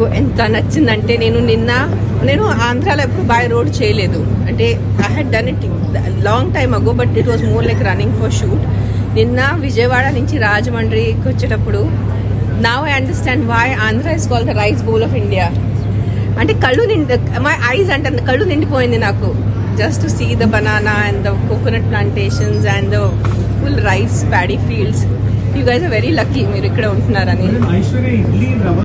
నాకు ఎంత నచ్చిందంటే నేను ఆంధ్రాలో ఎప్పుడు బై రోడ్ చేయలేదు. అంటే I had done it long time ago, but it was more like running for shoot. నిన్న విజయవాడ నుంచి రాజమండ్రికి వచ్చేటప్పుడు now I understand why Andhra is called the rice bowl of India. అంటే మై ఐస్ అంటే కళ్ళు నిండిపోయింది నాకు, just to see the banana and the coconut plantations and the full rice paddy fields. You guys are very lucky మీరు ఇక్కడ ఉంటున్నారని.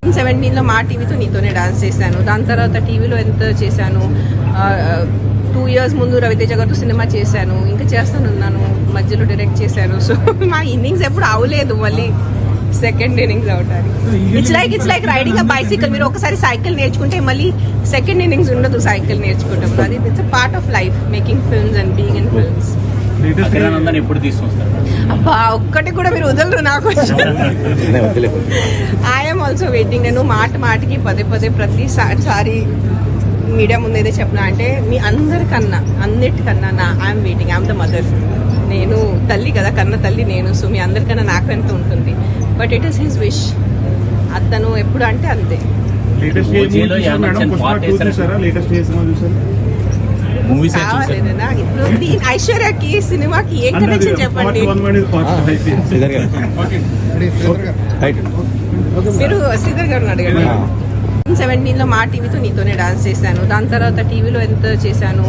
2017లో మా టీవీతో నీతోనే dance చేశాను. దాని తర్వాత టీవీలో ఎంత చేశాను, 2 years ముందు రవితేజ గారితో సినిమా చేశాను, ఇంకా చేస్తానున్నాను, మధ్యలో డైరెక్ట్ చేశాను. సో మా ఇన్నింగ్స్ ఎప్పుడు అవలేదు, మళ్ళీ సెకండ్ ఇన్నింగ్స్ అవటానికి. It's like riding a bicycle. మీరు ఒకసారి సైకిల్ నేర్చుకుంటే మళ్ళీ సెకండ్ ఇన్నింగ్స్ ఉండదు సైకిల్ నేర్చుకుంటాం. అది it's a part of life, making films and being in films. అబ్బా ఒక్కటి కూడా మీరు వదలరు నాకు. I'm also waiting. నేను మాటికి పదే ప్రతిసారి మీడియా ముందు ఏదో చెప్పినా అంటే మీ అందరికన్నా అన్నిటికన్నా I'm waiting. I'm the mother. నేను తల్లి కదా, కన్న తల్లి నేను. సో మీ అందరికన్నా నాకు ఎంత ఉంటుంది, but it is his wish. అతను ఎప్పుడు అంటే అంతే. ఇప్పుడు ఐశ్వర్యకి సినిమాకి ఏం కనెక్షన్ చెప్పండి. మీరు శ్రీధర్ గారిని అడగండి. 2017లో మా టీవీతో నీతోనే డాన్స్ చేశాను. దాని తర్వాత టీవీలో ఎంత చేశాను,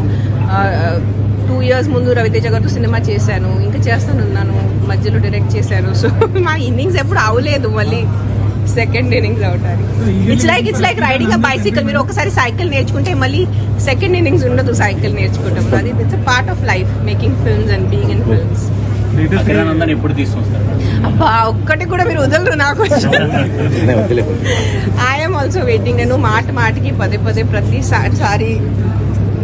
2 years ముందు రవితేజ గారితో సినిమా చేశాను, ఇంకా చేస్తానున్నాను, మధ్యలో డైరెక్ట్ చేశాను. సో మా ఇన్నింగ్స్ ఎప్పుడు అవలేదు, మళ్ళీ సెకండ్ ఇన్నింగ్స్ అవటానికి. It's like riding a bicycle. మీరు ఒకసారి సైకిల్ నేర్చుకుంటే మళ్ళీ సెకండ్ ఇన్నింగ్స్ ఉండదు సైకిల్ నేర్చుకుంటాం. అది it's a part of life, making films and being in films. అబ్బా ఒక్కటి కూడా మీరు వదలరు నాకు. I'm also waiting. నేను మాటికి పదే ప్రతిసారి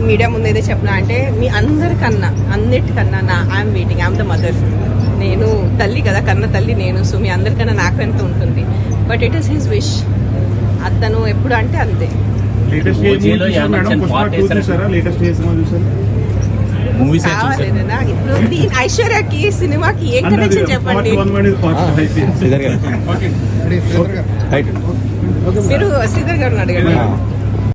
మీడియా ముందు ఏదో చెప్పినా అంటే మీ అందరికన్నా అన్నిటికన్నా I'm waiting. I'm the mother. నేను తల్లి కదా, కన్న తల్లి నేను. సో మీ అందరికన్నా నాకు ఎంత ఉంటుంది, but it is his wish. అతను ఎప్పుడు అంటే అంతే. ఇప్పుడు ఐశ్వర్యకి సినిమాకి ఏం కనెక్షన్ చెప్పండి. మీరు శ్రీధర్ గారిని అడగండి.